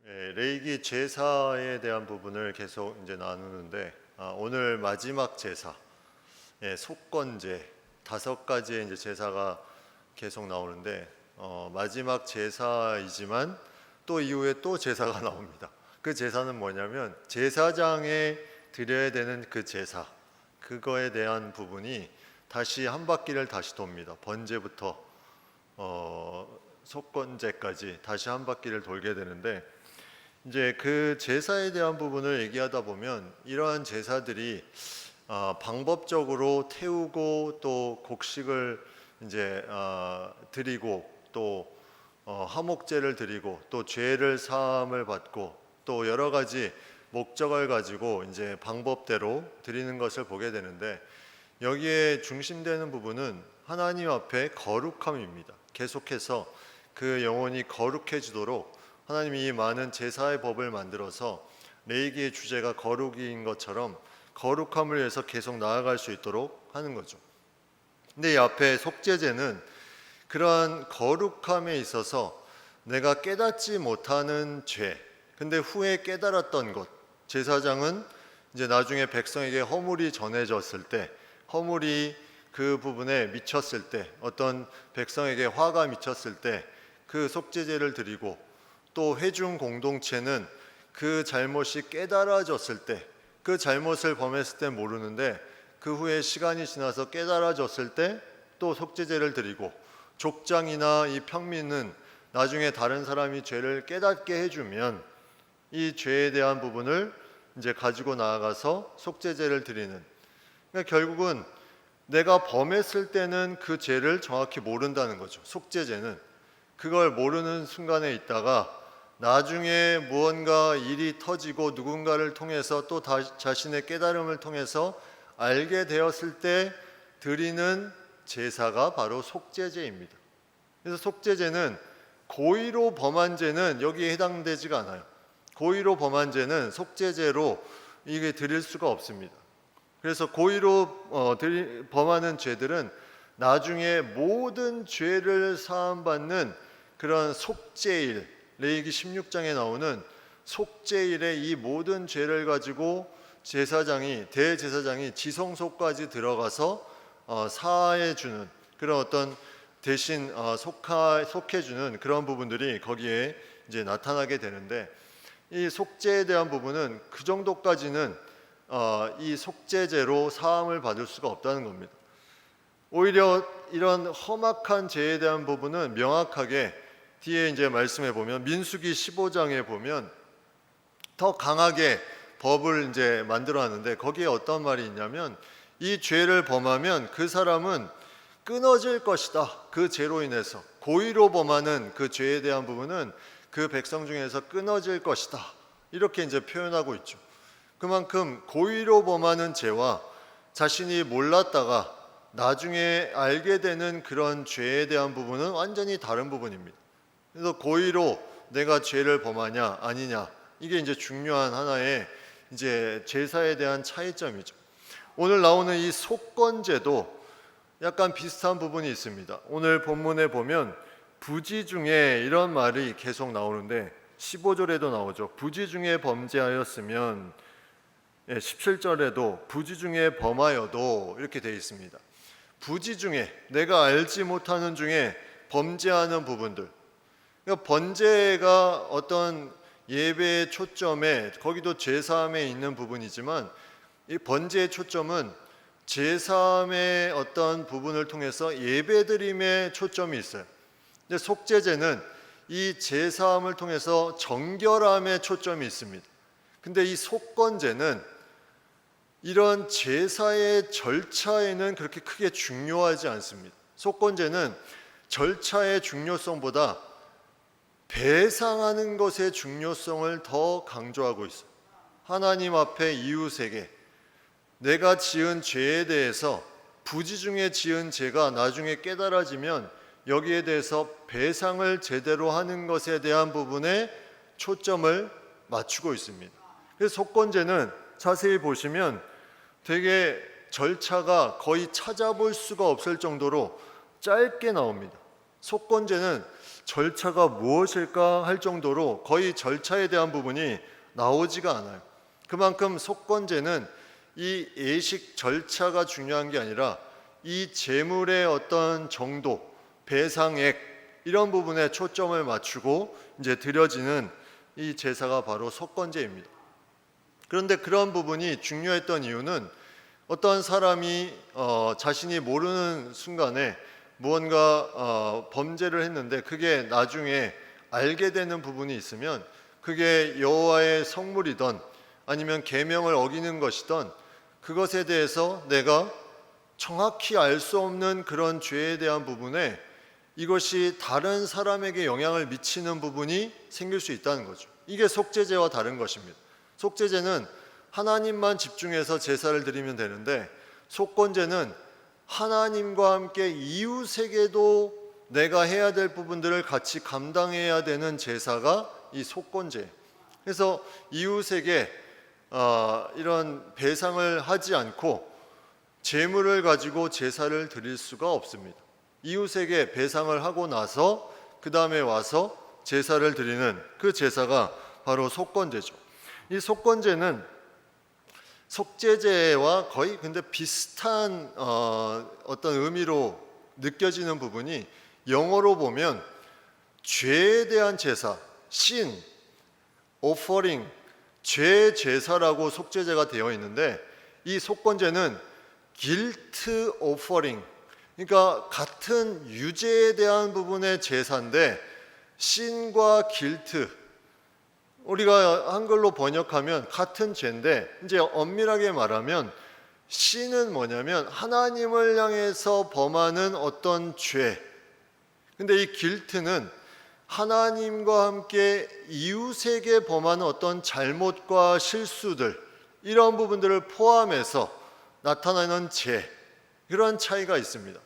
레이기 제사에 대한 부분을 계속 이제 나누는데 오늘 마지막 제사, 속건제 5가지의 이제 제사가 계속 나오는데 마지막 제사이지만 또 이후에 또 제사가 나옵니다. 그 제사는 뭐냐면 제사장에 드려야 되는 그 제사, 그거에 대한 부분이 다시 한 바퀴를 다시 돕니다. 번제부터 속건제까지 다시 한 바퀴를 돌게 되는데, 이제 그 제사에 대한 부분을 얘기하다 보면 이러한 제사들이 방법적으로 태우고 또 곡식을 이제 드리고 또 화목제를 드리고 또 죄를 사함을 받고 또 여러 가지 목적을 가지고 이제 방법대로 드리는 것을 보게 되는데, 여기에 중심되는 부분은 하나님 앞에 거룩함입니다. 계속해서 그 영혼이 거룩해지도록 하나님이 이 많은 제사의 법을 만들어서 레위기의 주제가 거룩인 것처럼 거룩함을 위해서 계속 나아갈 수 있도록 하는 거죠. 근데 이 앞에 속죄제는 그러한 거룩함에 있어서 내가 깨닫지 못하는 죄, 근데 후에 깨달았던 것, 제사장은 이제 나중에 백성에게 허물이 전해졌을 때, 허물이 그 부분에 미쳤을 때, 어떤 백성에게 화가 미쳤을 때 그 속죄제를 드리고, 또 회중 공동체는 그 잘못이 깨달아졌을 때, 그 잘못을 범했을 때 모르는데 그 후에 시간이 지나서 깨달아졌을 때 또 속죄제를 드리고, 족장이나 이 평민은 나중에 다른 사람이 죄를 깨닫게 해주면 이 죄에 대한 부분을 이제 가지고 나아가서 속죄제를 드리는, 그러니까 결국은 내가 범했을 때는 그 죄를 정확히 모른다는 거죠. 속죄제는 그걸 모르는 순간에 있다가 나중에 무언가 일이 터지고 누군가를 통해서 또 자신의 깨달음을 통해서 알게 되었을 때 드리는 제사가 바로 속죄제입니다. 그래서 속죄제는 고의로 범한 죄는 여기에 해당되지가 않아요. 고의로 범한 죄는 속죄제로 이게 드릴 수가 없습니다. 그래서 고의로 범하는 죄들은 나중에 모든 죄를 사함받는 그런 속죄일, 레위기 16장에 나오는 속죄일에 이 모든 죄를 가지고 대제사장이 지성소까지 들어가서 사해 주는 그런 어떤 대신 속해 주는 그런 부분들이 거기에 이제 나타나게 되는데, 이 속죄에 대한 부분은 그 정도까지는 이 속죄제로 사함을 받을 수가 없다는 겁니다. 오히려 이런 험악한 죄에 대한 부분은 명확하게 뒤에 이제 말씀해 보면 민수기 15장에 보면 더 강하게 법을 이제 만들어 놨는데, 거기에 어떤 말이 있냐면 이 죄를 범하면 그 사람은 끊어질 것이다. 그 죄로 인해서 고의로 범하는 그 죄에 대한 부분은 그 백성 중에서 끊어질 것이다. 이렇게 이제 표현하고 있죠. 그만큼 고의로 범하는 죄와 자신이 몰랐다가 나중에 알게 되는 그런 죄에 대한 부분은 완전히 다른 부분입니다. 그래서 고의로 내가 죄를 범하냐 아니냐, 이게 이제 중요한 하나의 이제 제사에 대한 차이점이죠. 오늘 나오는 이 속건제도 약간 비슷한 부분이 있습니다. 오늘 본문에 보면 부지 중에 이런 말이 계속 나오는데 15절에도 나오죠. 부지 중에 범죄하였으면, 17절에도 부지 중에 범하여도 이렇게 되어 있습니다. 부지 중에, 내가 알지 못하는 중에 범죄하는 부분들, 그러니까 번제가 어떤 예배의 초점에, 거기도 제사함에 있는 부분이지만 이 번제의 초점은 제사함의 어떤 부분을 통해서 예배드림에 초점이 있어요. 근데 속죄제는 이 제사함을 통해서 정결함에 초점이 있습니다. 근데 이 속건제는 이런 제사의 절차에는 그렇게 크게 중요하지 않습니다. 속건제는 절차의 중요성보다 배상하는 것의 중요성을 더 강조하고 있어요. 하나님 앞에 이웃에게 내가 지은 죄에 대해서, 부지 중에 지은 죄가 나중에 깨달아지면 여기에 대해서 배상을 제대로 하는 것에 대한 부분에 초점을 맞추고 있습니다. 그래서 속건제는 자세히 보시면 되게 절차가 거의 찾아볼 수가 없을 정도로 짧게 나옵니다. 속건제는 절차가 무엇일까 할 정도로 거의 절차에 대한 부분이 나오지가 않아요. 그만큼 속건제는 이 예식 절차가 중요한 게 아니라 이 제물의 어떤 정도, 배상액 이런 부분에 초점을 맞추고 이제 드려지는 이 제사가 바로 속건제입니다. 그런데 그런 부분이 중요했던 이유는 어떠한 사람이 자신이 모르는 순간에 무언가 범죄를 했는데 그게 나중에 알게 되는 부분이 있으면 그게 여호와의 성물이든 아니면 계명을 어기는 것이든 그것에 대해서 내가 정확히 알 수 없는 그런 죄에 대한 부분에 이것이 다른 사람에게 영향을 미치는 부분이 생길 수 있다는 거죠. 이게 속죄제와 다른 것입니다. 속죄제는 하나님만 집중해서 제사를 드리면 되는데 속건제는 하나님과 함께 이웃에게도 내가 해야 될 부분들을 같이 감당해야 되는 제사가 이 속건제. 그래서 이웃에게 이런 배상을 하지 않고 제물을 가지고 제사를 드릴 수가 없습니다. 이웃에게 배상을 하고 나서 그 다음에 와서 제사를 드리는 그 제사가 바로 속건제죠. 이 속건제는 속죄제와 거의 근데 비슷한 어떤 의미로 느껴지는 부분이 영어로 보면 죄에 대한 제사, sin, offering, 죄 제사라고 속죄제가 되어 있는데 이 속건제는 guilt offering, 그러니까 같은 유죄에 대한 부분의 제사인데 sin과 guilt, 우리가 한글로 번역하면 같은 죄인데 이제 엄밀하게 말하면 sin은 뭐냐면 하나님을 향해서 범하는 어떤 죄, 근데 이 guilt는 하나님과 함께 이웃에게 범하는 어떤 잘못과 실수들 이런 부분들을 포함해서 나타나는 죄, 그런 차이가 있습니다.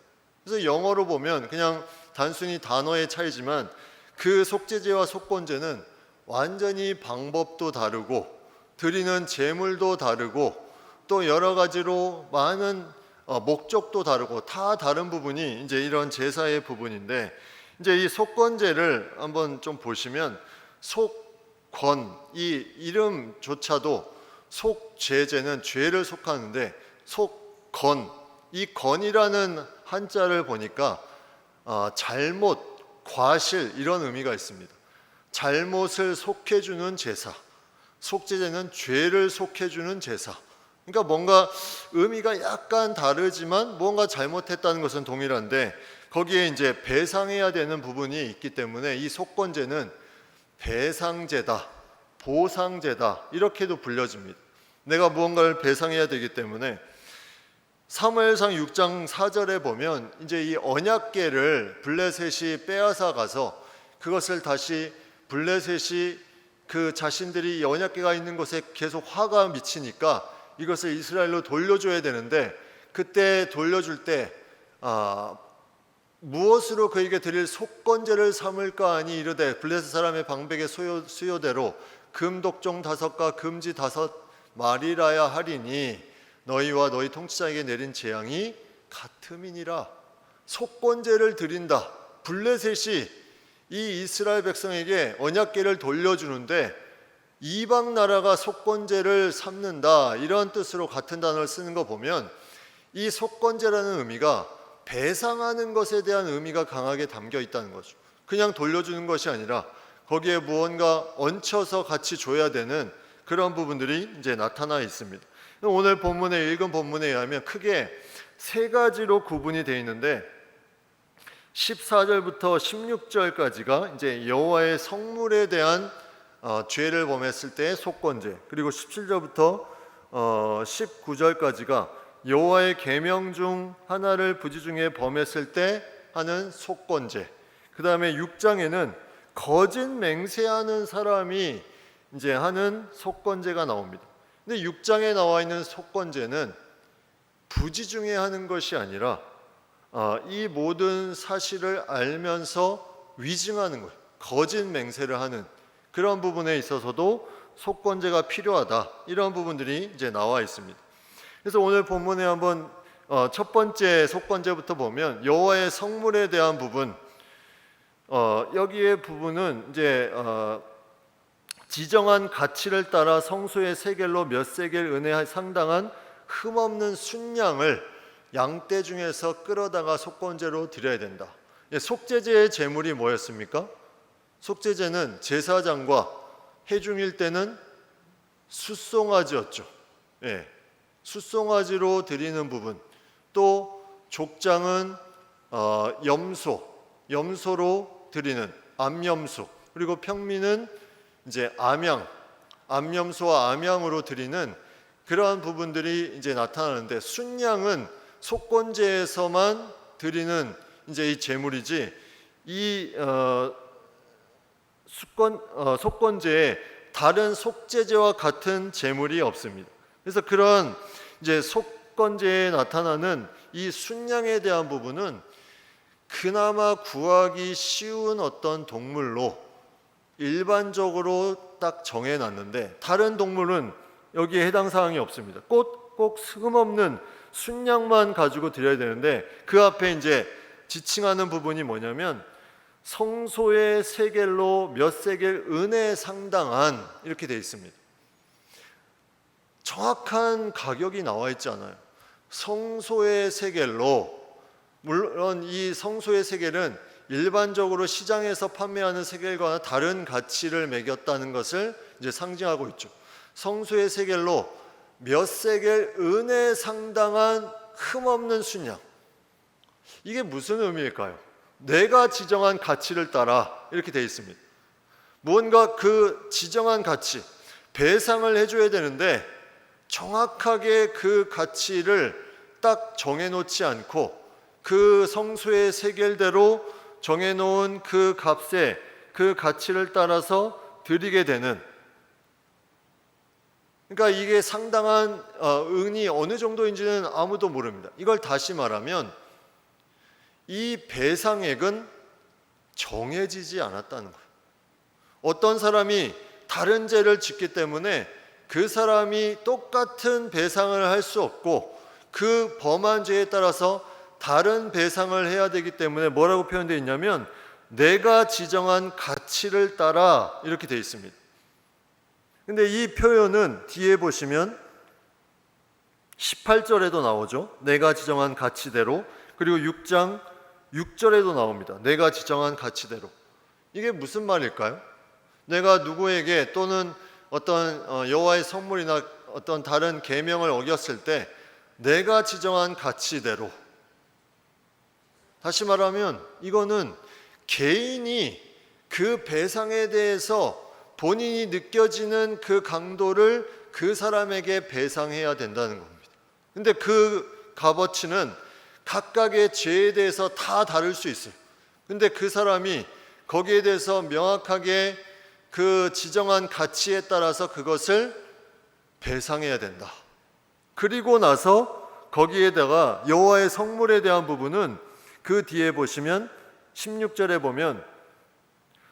그래서 영어로 보면 그냥 단순히 단어의 차이지만 그 속죄제와 속건제는 완전히 방법도 다르고 드리는 제물도 다르고 또 여러 가지로 많은 목적도 다르고 다 다른 부분이 이제 이런 제사의 부분인데 이제 이 속건제를 한번 좀 보시면 속건, 이 이름조차도 속죄제는 죄를 속하는데 속건, 이 건이라는 한자를 보니까 잘못, 과실 이런 의미가 있습니다. 잘못을 속해주는 제사, 속죄제는 죄를 속해주는 제사. 그러니까 뭔가 의미가 약간 다르지만 뭔가 잘못했다는 것은 동일한데 거기에 이제 배상해야 되는 부분이 있기 때문에 이 속건제는 배상제다, 보상제다 이렇게도 불려집니다. 내가 무언가를 배상해야 되기 때문에 사무엘상 6장 4절에 보면 이제 이 언약궤를 블레셋이 빼앗아 가서 그것을 다시 블레셋이 그 자신들이 이 언약궤가 있는 곳에 계속 화가 미치니까 이것을 이스라엘로 돌려줘야 되는데 그때 돌려줄 때 무엇으로 그에게 드릴 속건제를 삼을까 하니 이르되 블레셋 사람의 방백의 수요대로 금독종 5과 금지 5마리라야 하리니 너희와 너희 통치자에게 내린 재앙이 같음이니라. 속건제를 드린다. 블레셋이 이 이스라엘 백성에게 언약궤를 돌려주는데 이방 나라가 속건제를 삼는다 이런 뜻으로 같은 단어를 쓰는 거 보면 이 속건제라는 의미가 배상하는 것에 대한 의미가 강하게 담겨 있다는 거죠. 그냥 돌려주는 것이 아니라 거기에 무언가 얹혀서 같이 줘야 되는 그런 부분들이 이제 나타나 있습니다. 오늘 본문에 읽은 본문에 의하면 크게 세 가지로 구분이 되어 있는데 14절부터 16절까지가 이제 여호와의 성물에 대한 죄를 범했을 때의 속건제, 그리고 17절부터 19절까지가 여호와의 계명 중 하나를 부지 중에 범했을 때 하는 속건제, 그 다음에 6장에는 거짓 맹세하는 사람이 이제 하는 속건제가 나옵니다. 근데 6장에 나와 있는 속건제는 부지 중에 하는 것이 아니라 이 모든 사실을 알면서 위증하는 거예요. 거짓 맹세를 하는 그런 부분에 있어서도 속건제가 필요하다. 이런 부분들이 이제 나와 있습니다. 그래서 오늘 본문에 한번 첫 번째 속건제부터 보면 여호와의 성물에 대한 부분, 여기에 부분은 이제 지정한 가치를 따라 성소의 세겔로 몇 세겔 은에 상당한 흠없는 순양을 양떼 중에서 끌어다가 속건제로 드려야 된다. 속죄제의 제물이 뭐였습니까? 속죄제는 제사장과 해중일 때는 숫송아지였죠. 숫송아지로 드리는 부분, 또 족장은 염소로 드리는 암염소, 그리고 평민은 이제 암염소와 암양으로 드리는 그러한 부분들이 이제 나타나는데, 순양은 속건제에서만 드리는 이제 이 제물이지, 이 속건제에 다른 속죄제와 같은 제물이 없습니다. 그래서 그런 이제 속건제에 나타나는 이 순양에 대한 부분은 그나마 구하기 쉬운 어떤 동물로 일반적으로 딱 정해놨는데, 다른 동물은 여기에 해당 사항이 없습니다. 꼭 흠없는 순양만 가지고 드려야 되는데, 그 앞에 이제 지칭하는 부분이 뭐냐면 성소의 세겔로 몇 세겔 은에 상당한, 이렇게 되어 있습니다. 정확한 가격이 나와 있지 않아요. 성소의 세겔로, 물론 이 성소의 세겔은 일반적으로 시장에서 판매하는 세겔과 다른 가치를 매겼다는 것을 이제 상징하고 있죠. 성소의 세겔로 몇 세겔 은에 상당한 흠없는 순양. 이게 무슨 의미일까요? 내가 지정한 가치를 따라, 이렇게 되어 있습니다. 무언가 그 지정한 가치, 배상을 해줘야 되는데 정확하게 그 가치를 딱 정해놓지 않고 그 성소의 세겔대로 정해놓은 그 값에, 그 가치를 따라서 드리게 되는, 그러니까 이게 상당한 은이 어느 정도인지는 아무도 모릅니다. 이걸 다시 말하면 이 배상액은 정해지지 않았다는 거예요. 어떤 사람이 다른 죄를 짓기 때문에 그 사람이 똑같은 배상을 할 수 없고, 그 범한 죄에 따라서 다른 배상을 해야 되기 때문에 뭐라고 표현되어 있냐면 내가 지정한 가치를 따라, 이렇게 되어 있습니다. 근데 이 표현은 뒤에 보시면 18절에도 나오죠. 내가 지정한 가치대로. 그리고 6장 6절에도 나옵니다. 내가 지정한 가치대로. 이게 무슨 말일까요? 내가 누구에게 또는 어떤 여호와의 성물이나 어떤 다른 계명을 어겼을 때 내가 지정한 가치대로, 다시 말하면 이거는 개인이 그 배상에 대해서 본인이 느껴지는 그 강도를 그 사람에게 배상해야 된다는 겁니다. 근데 그 값어치는 각각의 죄에 대해서 다 다를 수 있어요. 근데 그 사람이 거기에 대해서 명확하게 그 지정한 가치에 따라서 그것을 배상해야 된다. 그리고 나서 거기에다가 여호와의 성물에 대한 부분은 그 뒤에 보시면 16절에 보면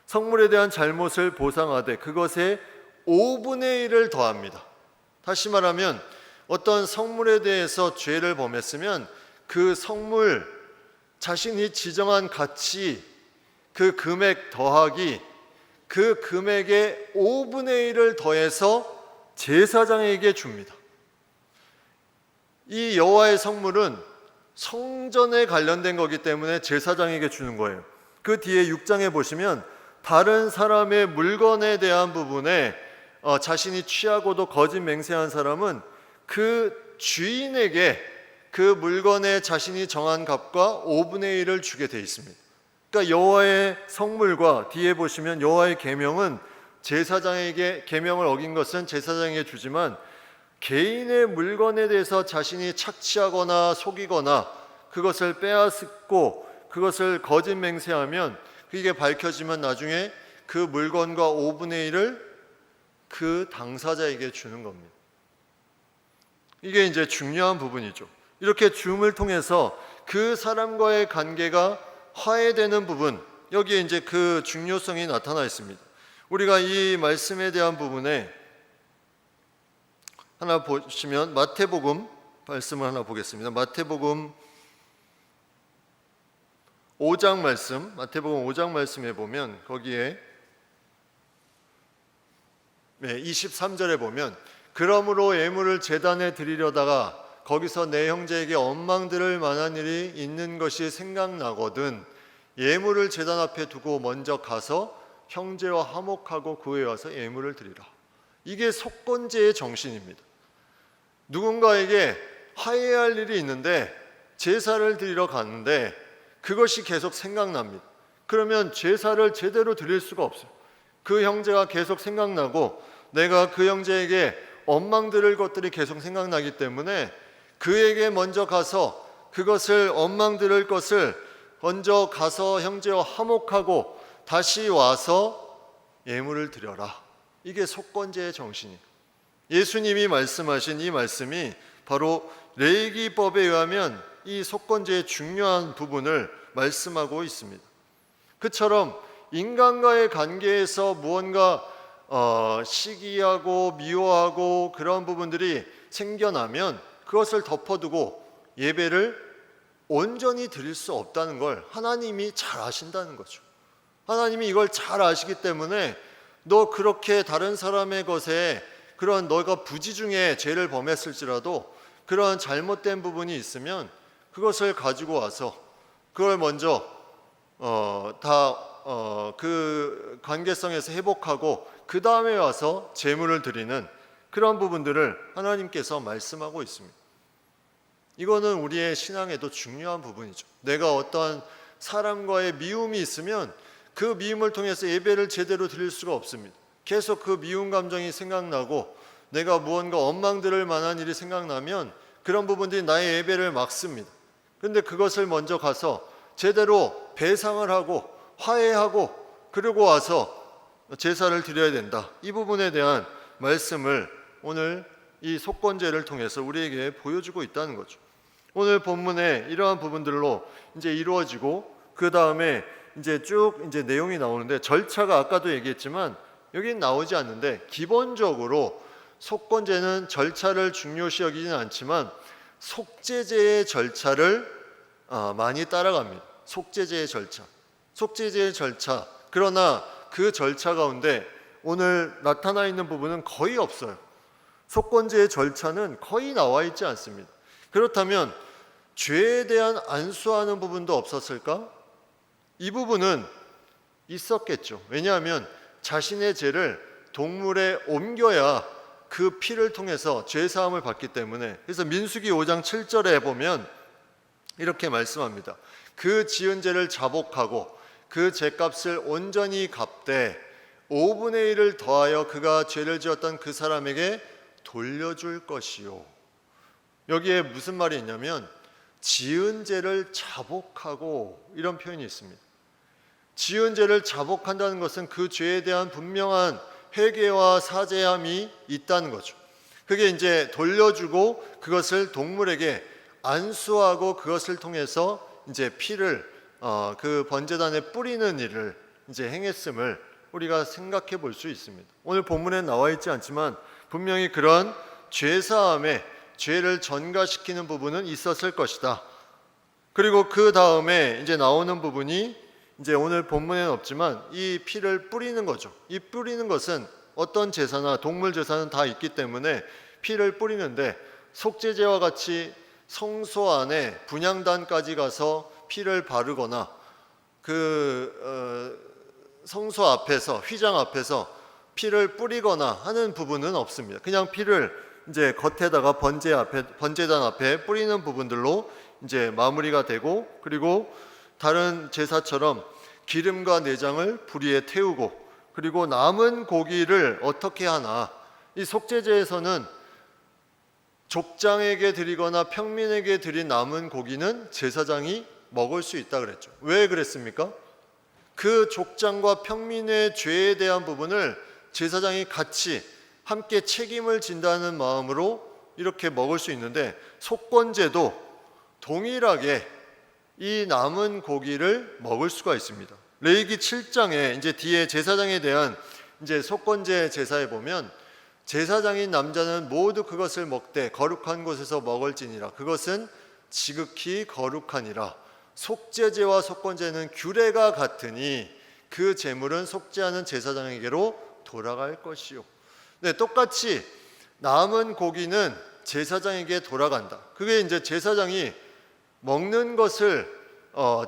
성물에 대한 잘못을 보상하되 그것에 5분의 1을 더합니다. 다시 말하면 어떤 성물에 대해서 죄를 범했으면 그 성물 자신이 지정한 가치, 그 금액 더하기, 그 금액의 5분의 1을 더해서 제사장에게 줍니다. 이 여호와의 성물은 성전에 관련된 거기 때문에 제사장에게 주는 거예요. 그 뒤에 6장에 보시면 다른 사람의 물건에 대한 부분에 자신이 취하고도 거짓 맹세한 사람은 그 주인에게 그 물건에 자신이 정한 값과 5분의 1을 주게 돼 있습니다. 그러니까 여호와의 성물과 뒤에 보시면 여호와의 계명은 제사장에게, 계명을 어긴 것은 제사장에게 주지만 개인의 물건에 대해서 자신이 착취하거나 속이거나 그것을 빼앗고 그것을 거짓 맹세하면 그게 밝혀지면 나중에 그 물건과 5분의 1을 그 당사자에게 주는 겁니다. 이게 이제 중요한 부분이죠. 이렇게 줌을 통해서 그 사람과의 관계가 화해되는 부분, 여기에 이제 그 중요성이 나타나 있습니다. 우리가 이 말씀에 대한 부분에 하나 보시면 마태복음 말씀을 하나 보겠습니다. 마태복음 5장 말씀, 마태복음 5장 말씀에 보면 거기에 23절에 보면 그러므로 예물을 제단에 드리려다가 거기서 내 형제에게 원망 들을 만한 일이 있는 것이 생각나거든 예물을 제단 앞에 두고 먼저 가서 형제와 화목하고 구해 와서 예물을 드리라. 이게 속건제의 정신입니다. 누군가에게 화해할 일이 있는데 제사를 드리러 갔는데 그것이 계속 생각납니다. 그러면 제사를 제대로 드릴 수가 없어요. 그 형제가 계속 생각나고 내가 그 형제에게 원망 들을 것들이 계속 생각나기 때문에 그에게 먼저 가서 그것을 원망 들을 것을 먼저 가서 형제와 화목하고 다시 와서 예물을 드려라. 이게 속건제의 정신이에요. 예수님이 말씀하신 이 말씀이 바로 레위기법에 의하면 이 속건제의 중요한 부분을 말씀하고 있습니다. 그처럼 인간과의 관계에서 무언가 시기하고 미워하고 그런 부분들이 생겨나면 그것을 덮어두고 예배를 온전히 드릴 수 없다는 걸 하나님이 잘 아신다는 거죠. 하나님이 이걸 잘 아시기 때문에 너 그렇게 다른 사람의 것에 그런 너가 부지 중에 죄를 범했을지라도 그런 잘못된 부분이 있으면 그것을 가지고 와서 그걸 먼저 그 관계성에서 회복하고 그 다음에 와서 제물을 드리는 그런 부분들을 하나님께서 말씀하고 있습니다. 이거는 우리의 신앙에도 중요한 부분이죠. 내가 어떠한 사람과의 미움이 있으면 그 미움을 통해서 예배를 제대로 드릴 수가 없습니다. 계속 그 미움 감정이 생각나고 내가 무언가 원망 들을 만한 일이 생각나면 그런 부분들이 나의 예배를 막습니다. 그런데 그것을 먼저 가서 제대로 배상을 하고 화해하고 그러고 와서 제사를 드려야 된다. 이 부분에 대한 말씀을 오늘 이 속건제를 통해서 우리에게 보여주고 있다는 거죠. 오늘 본문에 이러한 부분들로 이제 이루어지고 그 다음에 이제 쭉 이제 내용이 나오는데 절차가 아까도 얘기했지만 여기는 나오지 않는데 기본적으로 속건제는 절차를 중요시 여기지는 않지만 속죄제의 절차를 많이 따라갑니다. 속죄제의 절차. 그러나 그 절차 가운데 오늘 나타나 있는 부분은 거의 없어요. 속건제의 절차는 거의 나와 있지 않습니다. 그렇다면 죄에 대한 안수하는 부분도 없었을까? 이 부분은 있었겠죠. 왜냐하면 자신의 죄를 동물에 옮겨야 그 피를 통해서 죄사함을 받기 때문에. 그래서 민수기 5장 7절에 보면 이렇게 말씀합니다. 그 지은 죄를 자복하고 그 죄값을 온전히 갚되 5분의 1을 더하여 그가 죄를 지었던 그 사람에게 돌려줄 것이요. 여기에 무슨 말이 있냐면 지은 죄를 자복하고 이런 표현이 있습니다. 지은 죄를 자복한다는 것은 그 죄에 대한 분명한 회개와 사죄함이 있다는 거죠. 그게 이제 돌려주고 그것을 동물에게 안수하고 그것을 통해서 이제 피를 그 번제단에 뿌리는 일을 이제 행했음을 우리가 생각해 볼 수 있습니다. 오늘 본문에 나와 있지 않지만 분명히 그런 죄사함에 죄를 전가시키는 부분은 있었을 것이다. 그리고 그 다음에 이제 나오는 부분이 이제 오늘 본문에는 없지만 이 피를 뿌리는 거죠. 이 뿌리는 것은 어떤 제사나 동물 제사는 다 있기 때문에 피를 뿌리는데 속죄제와 같이 성소 안에 분향단까지 가서 피를 바르거나 성소 앞에서 휘장 앞에서 피를 뿌리거나 하는 부분은 없습니다. 그냥 피를 이제 겉에다가 번제단 앞에 뿌리는 부분들로 이제 마무리가 되고 그리고 다른 제사처럼 기름과 내장을 불 위에 태우고 그리고 남은 고기를 어떻게 하나 이 속죄제에서는 족장에게 드리거나 평민에게 드린 남은 고기는 제사장이 먹을 수 있다 그랬죠. 왜 그랬습니까? 그 족장과 평민의 죄에 대한 부분을 제사장이 같이 함께 책임을 진다는 마음으로 이렇게 먹을 수 있는데 속건제도 동일하게 이 남은 고기를 먹을 수가 있습니다. 레위기 7장에 이제 뒤에 제사장에 대한 이제 속건제 제사에 보면 제사장인 남자는 모두 그것을 먹되 거룩한 곳에서 먹을지니라. 그것은 지극히 거룩하니라. 속죄제와 속건제는 규례가 같으니 그 제물은 속죄하는 제사장에게로 돌아갈 것이요. 네, 똑같이 남은 고기는 제사장에게 돌아간다. 그게 이제 제사장이 먹는 것을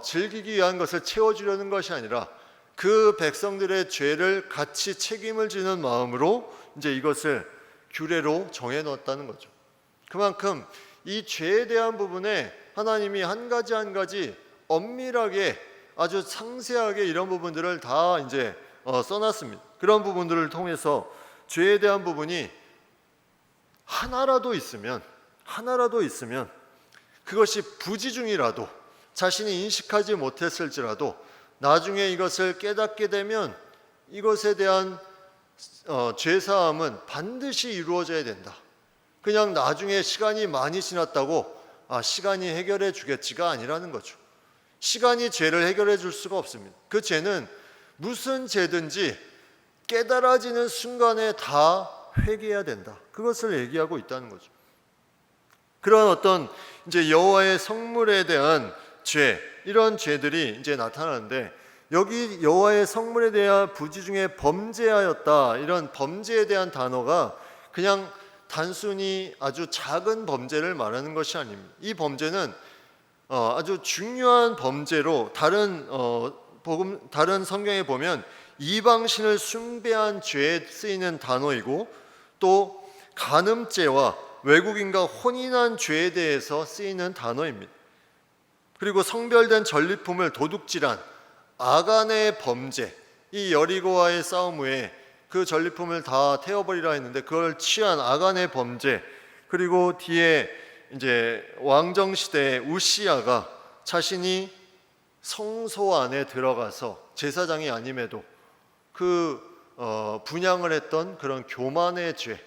즐기기 위한 것을 채워주려는 것이 아니라 그 백성들의 죄를 같이 책임을 지는 마음으로 이제 이것을 규례로 정해 놓았다는 거죠. 그만큼 이 죄에 대한 부분에 하나님이 한 가지 한 가지 엄밀하게 아주 상세하게 이런 부분들을 다 이제 써놨습니다. 그런 부분들을 통해서 죄에 대한 부분이 하나라도 있으면 그것이 부지중이라도 자신이 인식하지 못했을지라도 나중에 이것을 깨닫게 되면 이것에 대한 죄사함은 반드시 이루어져야 된다. 그냥 나중에 시간이 많이 지났다고 시간이 해결해 주겠지가 아니라는 거죠. 시간이 죄를 해결해 줄 수가 없습니다. 그 죄는 무슨 죄든지 깨달아지는 순간에 다 회개해야 된다. 그것을 얘기하고 있다는 거죠. 그런 어떤 이제 여호와의 성물에 대한 죄, 이런 죄들이 이제 나타나는데 여기 여호와의 성물에 대한 부지 중에 범죄하였다, 이런 범죄에 대한 단어가 그냥 단순히 아주 작은 범죄를 말하는 것이 아닙니다. 이 범죄는 아주 중요한 범죄로 다른 성경에 보면 이방신을 숭배한 죄에 쓰이는 단어이고 또 간음죄와 외국인과 혼인한 죄에 대해서 쓰이는 단어입니다. 그리고 성별된 전리품을 도둑질한 아간의 범죄, 이 여리고와의 싸움 후에 그 전리품을 다 태워버리라 했는데 그걸 취한 아간의 범죄, 그리고 뒤에 이제 왕정 시대에 우시야가 자신이 성소 안에 들어가서 제사장이 아님에도 분향을 했던 그런 교만의 죄,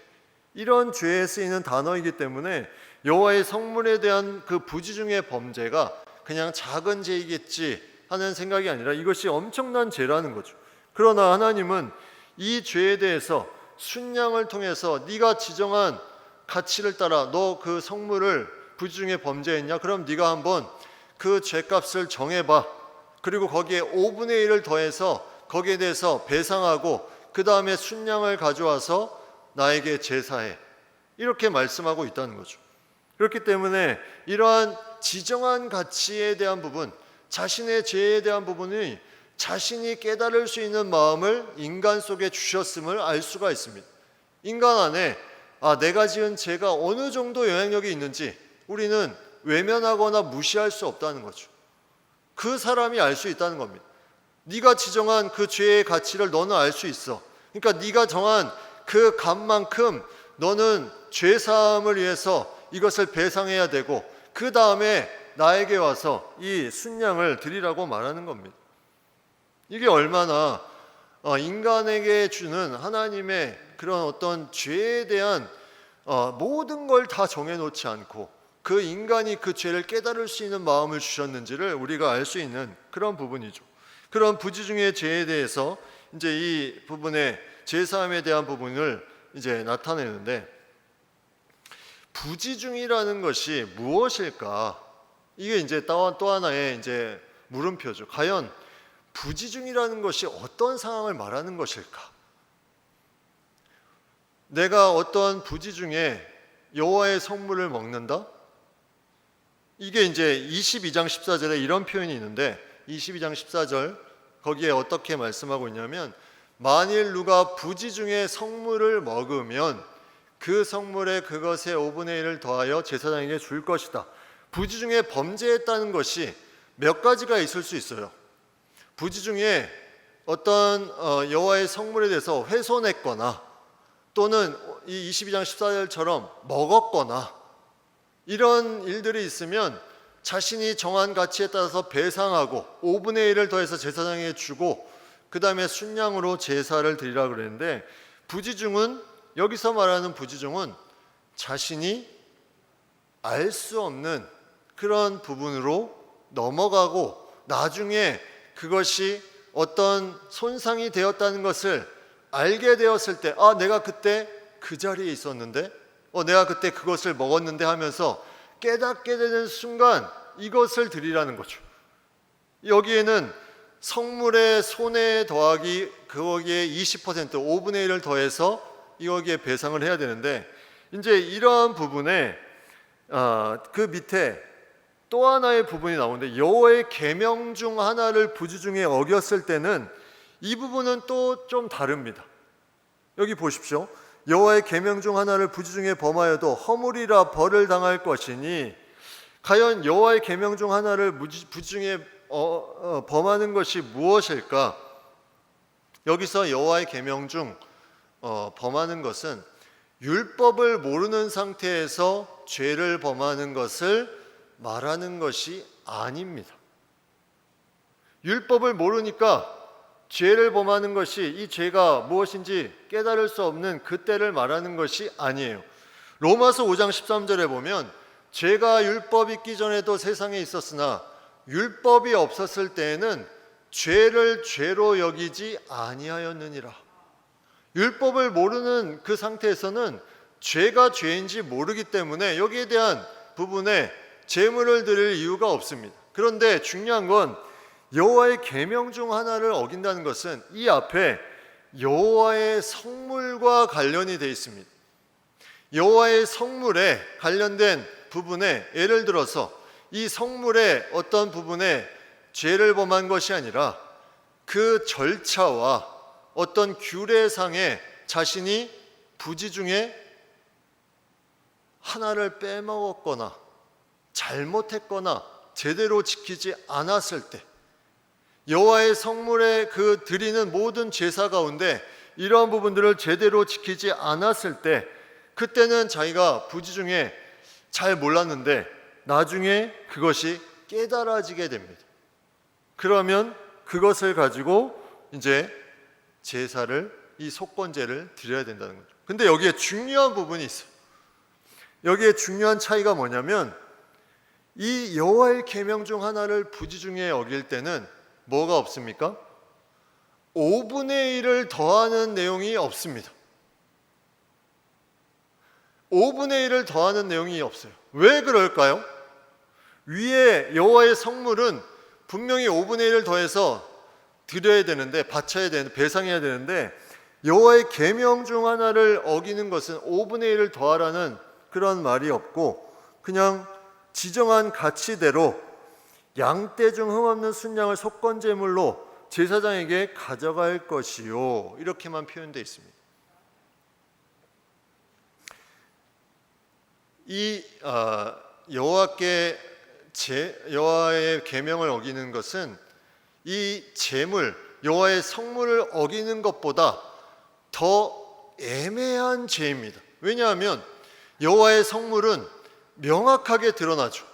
이런 죄에 쓰이는 단어이기 때문에 여호와의 성물에 대한 그 부지중의 범죄가 그냥 작은 죄이겠지 하는 생각이 아니라 이것이 엄청난 죄라는 거죠. 그러나 하나님은 이 죄에 대해서 순양을 통해서 네가 지정한 가치를 따라 너 그 성물을 부지중에 범죄했냐? 그럼 네가 한번 그 죄값을 정해봐. 그리고 거기에 5분의 1을 더해서 거기에 대해서 배상하고 그 다음에 순양을 가져와서 나에게 제사해. 이렇게 말씀하고 있다는 거죠. 그렇기 때문에 이러한 지정한 가치에 대한 부분, 자신의 죄에 대한 부분이 자신이 깨달을 수 있는 마음을 인간 속에 주셨음을 알 수가 있습니다. 인간 안에 내가 지은 죄가 어느 정도 영향력이 있는지 우리는 외면하거나 무시할 수 없다는 거죠. 그 사람이 알 수 있다는 겁니다. 네가 지정한 그 죄의 가치를 너는 알 수 있어. 그러니까 네가 정한 그 값만큼 너는 죄사함을 위해서 이것을 배상해야 되고 그 다음에 나에게 와서 이 순양을 드리라고 말하는 겁니다. 이게 얼마나 인간에게 주는 하나님의 그런 어떤 죄에 대한 모든 걸 다 정해놓지 않고 그 인간이 그 죄를 깨달을 수 있는 마음을 주셨는지를 우리가 알 수 있는 그런 부분이죠. 그런 부지중의 죄에 대해서 이제 이 부분의 죄사함에 대한 부분을 이제 나타내는데, 부지중이라는 것이 무엇일까? 이게 이제 또 하나의 이제 물음표죠. 과연 부지중이라는 것이 어떤 상황을 말하는 것일까? 내가 어떤 부지중에 여호와의 성물을 먹는다? 이게 이제 22장 14절에 이런 표현이 있는데 22장 14절 거기에 어떻게 말씀하고 있냐면, 만일 누가 부지중에 성물을 먹으면 그 성물에 그것의 5분의 1을 더하여 제사장에게 줄 것이다. 부지중에 범죄했다는 것이 몇 가지가 있을 수 있어요. 부지중에 어떤 여호와의 성물에 대해서 훼손했거나 또는 이 22장 14절처럼 먹었거나 이런 일들이 있으면 자신이 정한 가치에 따라서 배상하고 5분의 1을 더해서 제사장에게 주고 그 다음에 순양으로 제사를 드리라고 그랬는데, 부지중은, 여기서 말하는 부지중은 자신이 알 수 없는 그런 부분으로 넘어가고 나중에 그것이 어떤 손상이 되었다는 것을 알게 되었을 때, 내가 그때 그 자리에 있었는데, 내가 그때 그것을 먹었는데 하면서 깨닫게 되는 순간 이것을 드리라는 거죠. 여기에는 성물의 손해 더하기 거기에 20% 5분의 1을 더해서 여기에 배상을 해야 되는데, 이제 이러한 부분에 그 밑에 또 하나의 부분이 나오는데, 여호와의 계명 중 하나를 부주 중에 어겼을 때는 이 부분은 또 좀 다릅니다. 여기 보십시오. 여호와의 계명 중 하나를 부주 중에 범하여도 허물이라 벌을 당할 것이니, 과연 여호와의 계명 중 하나를 부주 중에 범하는 것이 무엇일까? 여기서 여호와의 계명 중 범하는 것은 율법을 모르는 상태에서 죄를 범하는 것을 말하는 것이 아닙니다. 율법을 모르니까 죄를 범하는 것이, 이 죄가 무엇인지 깨달을 수 없는 그때를 말하는 것이 아니에요. 로마서 5장 13절에 보면 죄가 율법 있기 전에도 세상에 있었으나 율법이 없었을 때에는 죄를 죄로 여기지 아니하였느니라. 율법을 모르는 그 상태에서는 죄가 죄인지 모르기 때문에 여기에 대한 부분에 제물을 드릴 이유가 없습니다. 그런데 중요한 건 여호와의 계명 중 하나를 어긴다는 것은 이 앞에 여호와의 성물과 관련이 되어 있습니다. 여호와의 성물에 관련된 부분에, 예를 들어서 이 성물의 어떤 부분에 죄를 범한 것이 아니라 그 절차와 어떤 규례상에 자신이 부지 중에 하나를 빼먹었거나 잘못했거나 제대로 지키지 않았을 때, 여호와의 성물에 그 드리는 모든 제사 가운데 이러한 부분들을 제대로 지키지 않았을 때, 그때는 자기가 부지 중에 잘 몰랐는데 나중에 그것이 깨달아지게 됩니다. 그러면 그것을 가지고 이제 제사를, 이 속건제를 드려야 된다는 거죠. 근데 여기에 중요한 부분이 있어요. 여기에 중요한 차이가 뭐냐면, 이 여호와의 계명 중 하나를 부지 중에 어길 때는 뭐가 없습니까? 5분의 1을 더하는 내용이 없습니다. 5분의 1을 더하는 내용이 없어요. 왜 그럴까요? 위에 여호와의 성물은 분명히 5분의 1을 더해서 드려야 되는데, 바쳐야 되는데, 배상해야 되는데, 여호와의 계명 중 하나를 어기는 것은 5분의 1을 더하라는 그런 말이 없고, 그냥 지정한 가치대로 양떼 중 흠없는 순양을 속건제물로 제사장에게 가져갈 것이요, 이렇게만 표현되어 있습니다. 이 여호와의 계명을 어기는 것은 이 제물, 여호와의 성물을 어기는 것보다 더 애매한 죄입니다. 왜냐하면 여호와의 성물은 명확하게 드러나죠.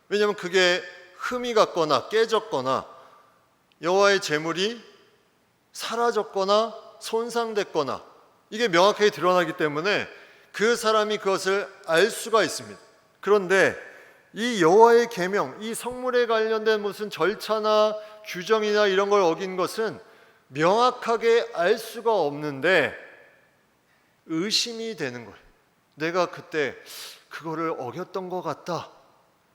왜냐하면 그게 흠이 갔거나 깨졌거나 여호와의 제물이 사라졌거나 손상됐거나 이게 명확하게 드러나기 때문에 그 사람이 그것을 알 수가 있습니다. 그런데 이 여호와의 계명, 이 성물에 관련된 무슨 절차나 규정이나 이런 걸 어긴 것은 명확하게 알 수가 없는데 의심이 되는 거예요. 내가 그때 그거를 어겼던 것 같다.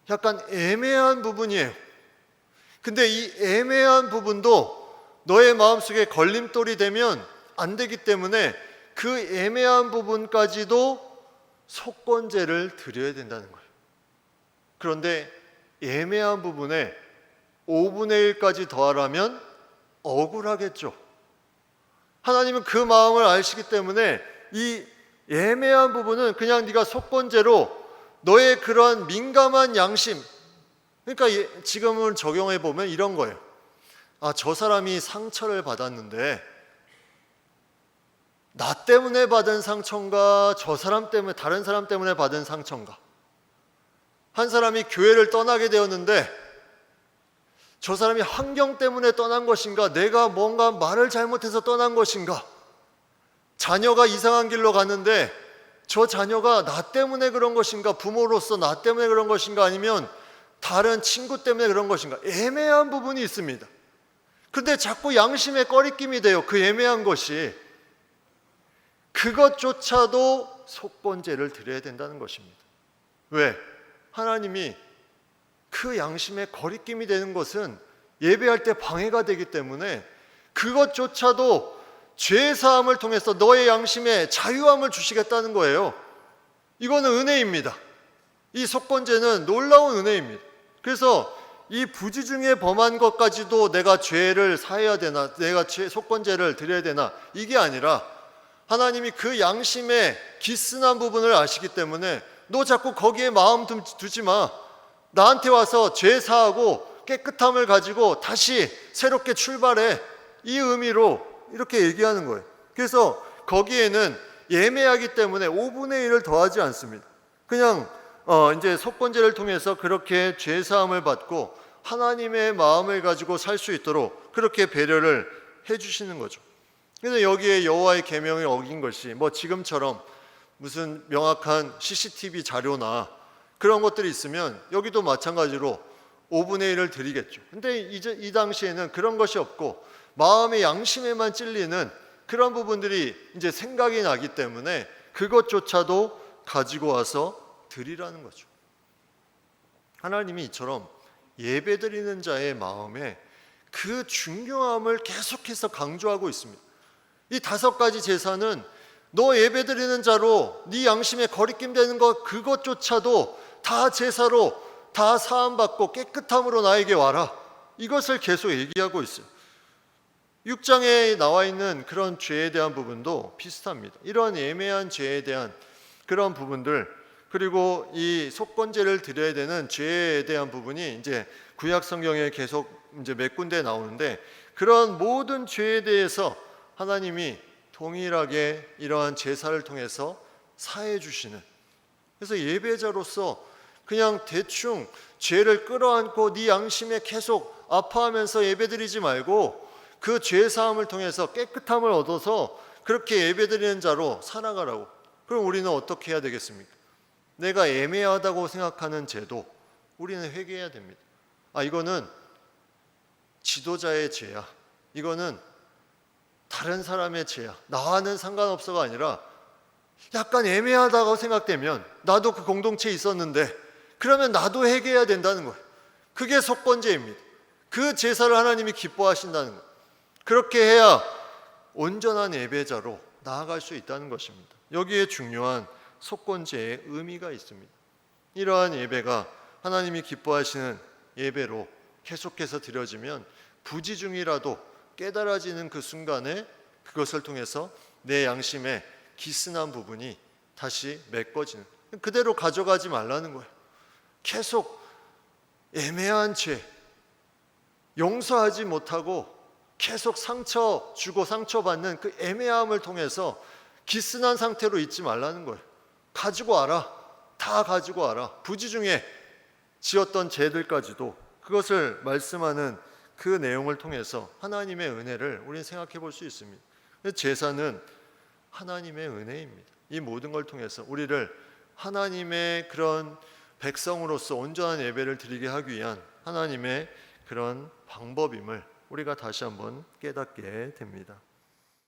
약간 애매한 부분이에요. 근데 이 애매한 부분도 너의 마음속에 걸림돌이 되면 안 되기 때문에 그 애매한 부분까지도 속건제를 드려야 된다는 거예요. 그런데 애매한 부분에 5분의 1까지 더하라면 억울하겠죠. 하나님은 그 마음을 아시기 때문에 이 애매한 부분은 그냥 네가 속건제로 너의 그러한 민감한 양심, 그러니까 지금은 적용해 보면 이런 거예요. 저 사람이 상처를 받았는데 나 때문에 받은 상처인가, 저 사람 때문에, 다른 사람 때문에 받은 상처인가? 한 사람이 교회를 떠나게 되었는데 저 사람이 환경 때문에 떠난 것인가, 내가 뭔가 말을 잘못해서 떠난 것인가? 자녀가 이상한 길로 갔는데 저 자녀가 나 때문에 그런 것인가, 부모로서 나 때문에 그런 것인가, 아니면 다른 친구 때문에 그런 것인가? 애매한 부분이 있습니다. 근데 자꾸 양심에 꺼리낌이 돼요. 그 애매한 것이. 그것조차도 속건제를 드려야 된다는 것입니다. 왜? 하나님이 그 양심에 거리낌이 되는 것은 예배할 때 방해가 되기 때문에 그것조차도 죄 사함을 통해서 너의 양심에 자유함을 주시겠다는 거예요. 이거는 은혜입니다. 이 속건제는 놀라운 은혜입니다. 그래서 이 부지 중에 범한 것까지도 내가 죄를 사해야 되나, 내가 속건제를 드려야 되나, 이게 아니라 하나님이 그 양심의 기스난 부분을 아시기 때문에 너 자꾸 거기에 마음 두지 마. 나한테 와서 죄 사하고 깨끗함을 가지고 다시 새롭게 출발해. 이 의미로 이렇게 얘기하는 거예요. 그래서 거기에는 예매하기 때문에 5분의 1을 더하지 않습니다. 그냥 이제 속건제를 통해서 그렇게 죄 사함을 받고 하나님의 마음을 가지고 살 수 있도록 그렇게 배려를 해주시는 거죠. 그래서 여기에 여호와의 계명을 어긴 것이 뭐 지금처럼 무슨 명확한 CCTV 자료나 그런 것들이 있으면 여기도 마찬가지로 5분의 1을 드리겠죠. 근데 이제 이 당시에는 그런 것이 없고 마음의 양심에만 찔리는 그런 부분들이 이제 생각이 나기 때문에 그것조차도 가지고 와서 드리라는 거죠. 하나님이 이처럼 예배드리는 자의 마음에 그 중요함을 계속해서 강조하고 있습니다. 이 5가지 제사는 너 예배드리는 자로 네 양심에 거리낌 되는 것 그것조차도 다 제사로 다 사함받고 깨끗함으로 나에게 와라. 이것을 계속 얘기하고 있어요. 6장에 나와 있는 그런 죄에 대한 부분도 비슷합니다. 이러한 애매한 죄에 대한 그런 부분들, 그리고 이 속건제를 드려야 되는 죄에 대한 부분이 이제 구약 성경에 계속 이제 몇 군데 나오는데 그런 모든 죄에 대해서 하나님이 동일하게 이러한 제사를 통해서 사해 주시는, 그래서 예배자로서 그냥 대충 죄를 끌어안고 네 양심에 계속 아파하면서 예배드리지 말고 그 죄 사함을 통해서 깨끗함을 얻어서 그렇게 예배드리는 자로 살아가라고. 그럼 우리는 어떻게 해야 되겠습니까? 내가 애매하다고 생각하는 죄도 우리는 회개해야 됩니다. 이거는 지도자의 죄야. 이거는 다른 사람의 죄야. 나와는 상관없어가 아니라 약간 애매하다고 생각되면 나도 그 공동체에 있었는데 그러면 나도 회개해야 된다는 거예요. 그게 속건제입니다. 그 제사를 하나님이 기뻐하신다는 거예요. 그렇게 해야 온전한 예배자로 나아갈 수 있다는 것입니다. 여기에 중요한 속건제의 의미가 있습니다. 이러한 예배가 하나님이 기뻐하시는 예배로 계속해서 드려지면 부지 중이라도 깨달아지는 그 순간에 그것을 통해서 내 양심에 기스난 부분이 다시 메꿔지는, 그대로 가져가지 말라는 거예요. 계속 애매한 죄, 용서하지 못하고 계속 상처 주고 상처받는 그 애매함을 통해서 기스난 상태로 있지 말라는 거예요. 가지고 와라. 다 가지고 와라. 부지 중에 지었던 죄들까지도, 그것을 말씀하는 그 내용을 통해서 하나님의 은혜를 우리는 생각해 볼 수 있습니다. 제사는 하나님의 은혜입니다. 이 모든 걸 통해서 우리를 하나님의 그런 백성으로서 온전한 예배를 드리게 하기 위한 하나님의 그런 방법임을 우리가 다시 한번 깨닫게 됩니다.